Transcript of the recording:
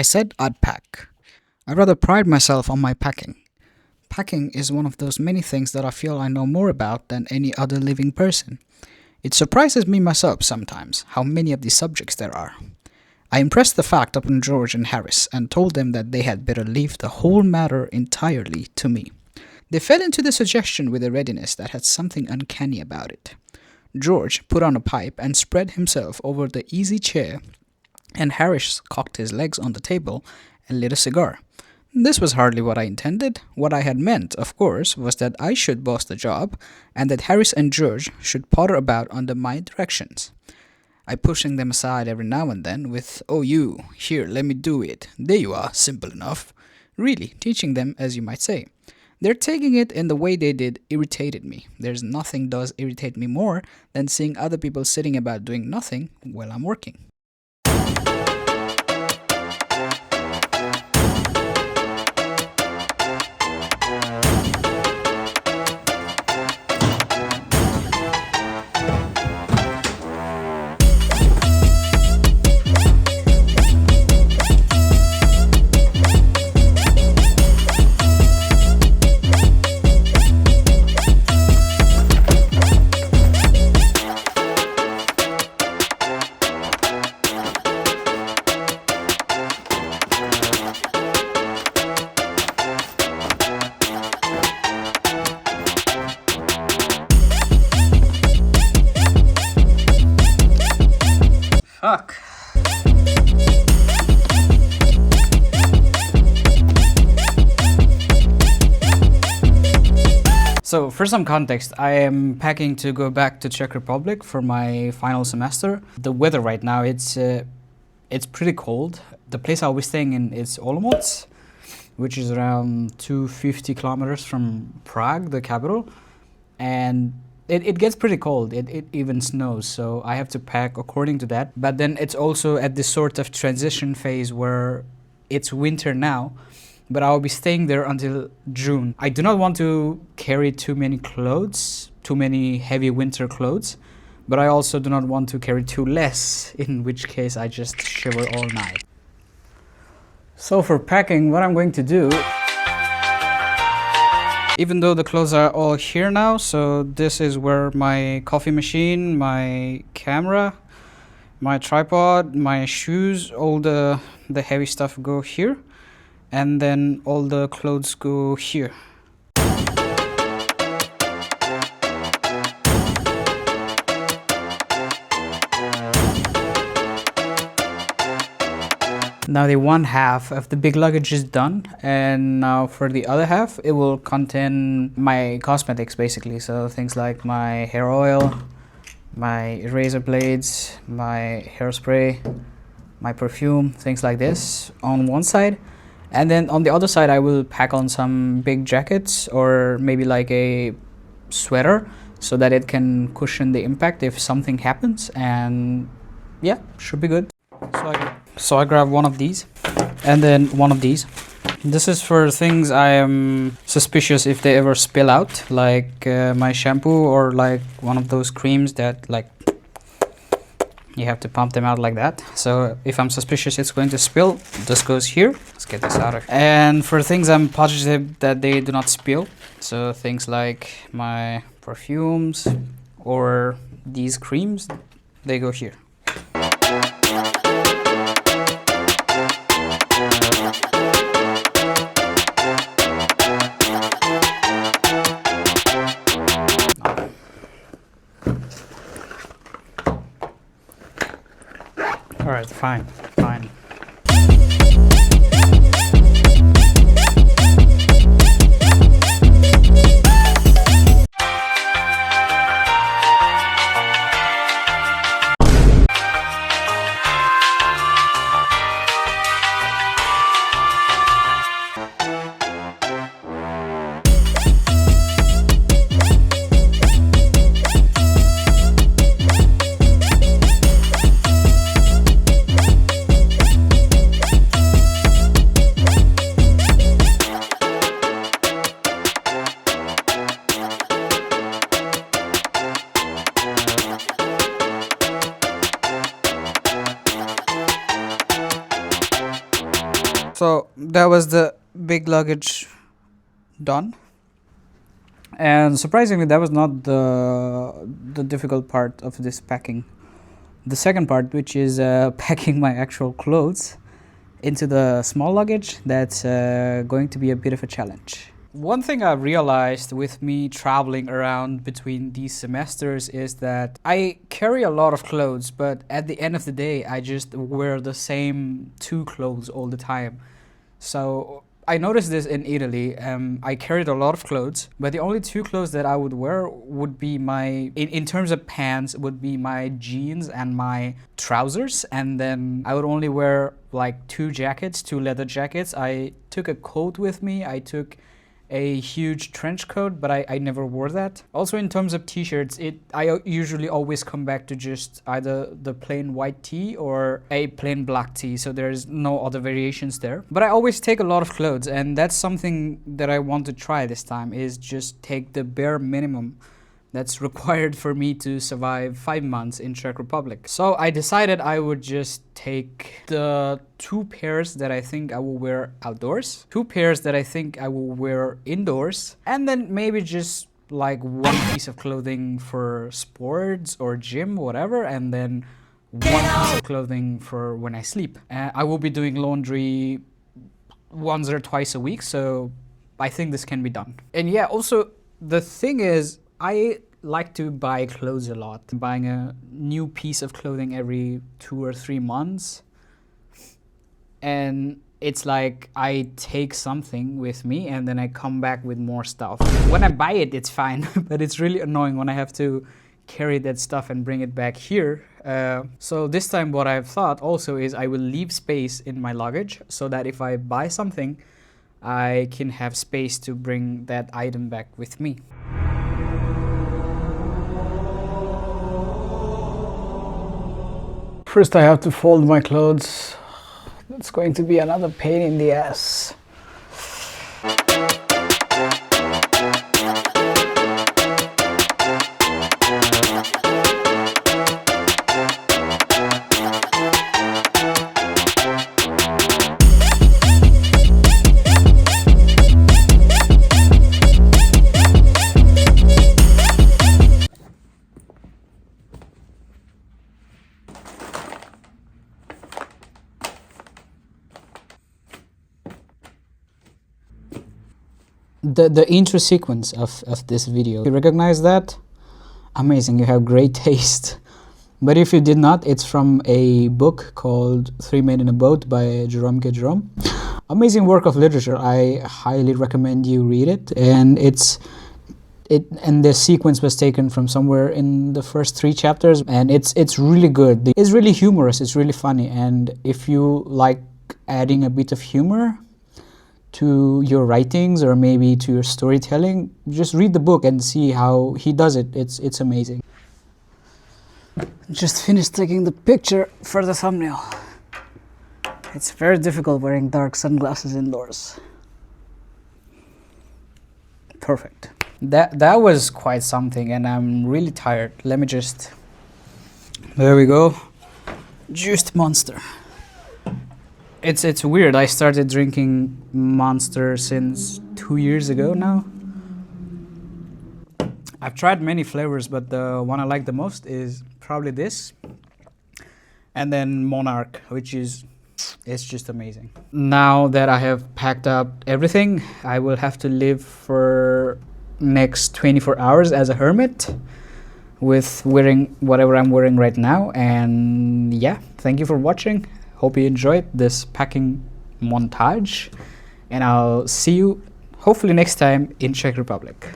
I said I'd pack. I rather pride myself on my packing. Packing is one of those many things that I feel I know more about than any other living person. It surprises me myself sometimes how many of these subjects there are. I impressed the fact upon George and Harris and told them that they had better leave the whole matter entirely to me. They fell into the suggestion with a readiness that had something uncanny about it. George put on a pipe and spread himself over the easy chair, and Harris cocked his legs on the table and lit a cigar. This was hardly what I intended. What I had meant, of course, was that I should boss the job and that Harris and George should potter about under my directions. I pushing them aside every now and then with, "Oh you, here, let me do it. There you are, simple enough." Really, teaching them, as you might say. Their taking it in the way they did irritated me. There's nothing does irritate me more than seeing other people sitting about doing nothing while I'm working. Fuck. So, for some context, I am packing to go back to Czech Republic for my final semester. The weather right now, it's pretty cold. The place I'll be staying in is Olomouc, which is around 250 kilometers from Prague, the capital. And it gets pretty cold. It even snows, so I have to pack according to that. But then it's also at this sort of transition phase where it's winter now, but I'll be staying there until June. I do not want to carry too many clothes, too many heavy winter clothes, but I also do not want to carry too less, in which case I just shiver all night. So for packing, what I'm going to do, even though the clothes are all here now, so this is where my coffee machine, my camera, my tripod, my shoes, all the heavy stuff go here, and then all the clothes go here. Now the one half of the big luggage is done, and now for the other half it will contain my cosmetics basically, so things like my hair oil, my razor blades, my hairspray, my perfume, things like this on one side, and then on the other side I will pack on some big jackets or maybe like a sweater so that it can cushion the impact if something happens, and yeah, should be good. So I grab one of these and then one of these. This is for things I am suspicious if they ever spill out, like my shampoo or like one of those creams that like you have to pump them out like that. So if I'm suspicious it's going to spill, this goes here. Let's get this out of here. And for things I'm positive that they do not spill, so things like my perfumes or these creams, they go here. All right, fine. So that was the big luggage done. And surprisingly, that was not the difficult part of this packing. The second part, which is packing my actual clothes into the small luggage, that's going to be a bit of a challenge. One thing I realized with me traveling around between these semesters is that I carry a lot of clothes, but at the end of the day, I just wear the same 2 clothes all the time. So I noticed this in Italy. I carried a lot of clothes, but the only 2 clothes that I would wear would be in terms of pants, would be my jeans and my trousers. And then I would only wear like 2 jackets, 2 leather jackets. I took a coat with me. I took a huge trench coat, but I never wore that. Also, in terms of t-shirts, I usually always come back to just either the plain white tee or a plain black tee, so there's no other variations there. But I always take a lot of clothes, and that's something that I want to try this time, is just take the bare minimum that's required for me to survive 5 months in Czech Republic. So I decided I would just take the 2 pairs that I think I will wear outdoors, 2 pairs that I think I will wear indoors, and then maybe just like 1 piece of clothing for sports or gym, whatever, and then 1 piece of clothing for when I sleep. I will be doing laundry once or twice a week, so I think this can be done. And yeah, also the thing is, I like to buy clothes a lot. Buying a new piece of clothing every 2 or 3 months. And it's like I take something with me and then I come back with more stuff. When I buy it, it's fine, but it's really annoying when I have to carry that stuff and bring it back here. So this time what I've thought also is I will leave space in my luggage so that if I buy something, I can have space to bring that item back with me. First I have to fold my clothes. That's going to be another pain in the ass. The intro sequence of this video, you recognize that? Amazing, you have great taste. But if you did not, it's from a book called 3 Men in a Boat by Jerome K. Jerome. Amazing work of literature. I highly recommend you read it. And and the sequence was taken from somewhere in the first 3 chapters, and it's really good. It's really humorous, it's really funny, and if you like adding a bit of humor to your writings or maybe to your storytelling, just read the book and see how he does it. It's amazing. Just finished taking the picture for the thumbnail. It's very difficult wearing dark sunglasses indoors. Perfect. That was quite something, and I'm really tired. Let me just... There we go. Juiced Monster. It's weird. I started drinking Monster since 2 years ago now. I've tried many flavors, but the one I like the most is probably this. And then Monarch, which is... it's just amazing. Now that I have packed up everything, I will have to live for next 24 hours as a hermit with wearing whatever I'm wearing right now. And yeah, thank you for watching. Hope you enjoyed this packing montage, and I'll see you hopefully next time in Czech Republic.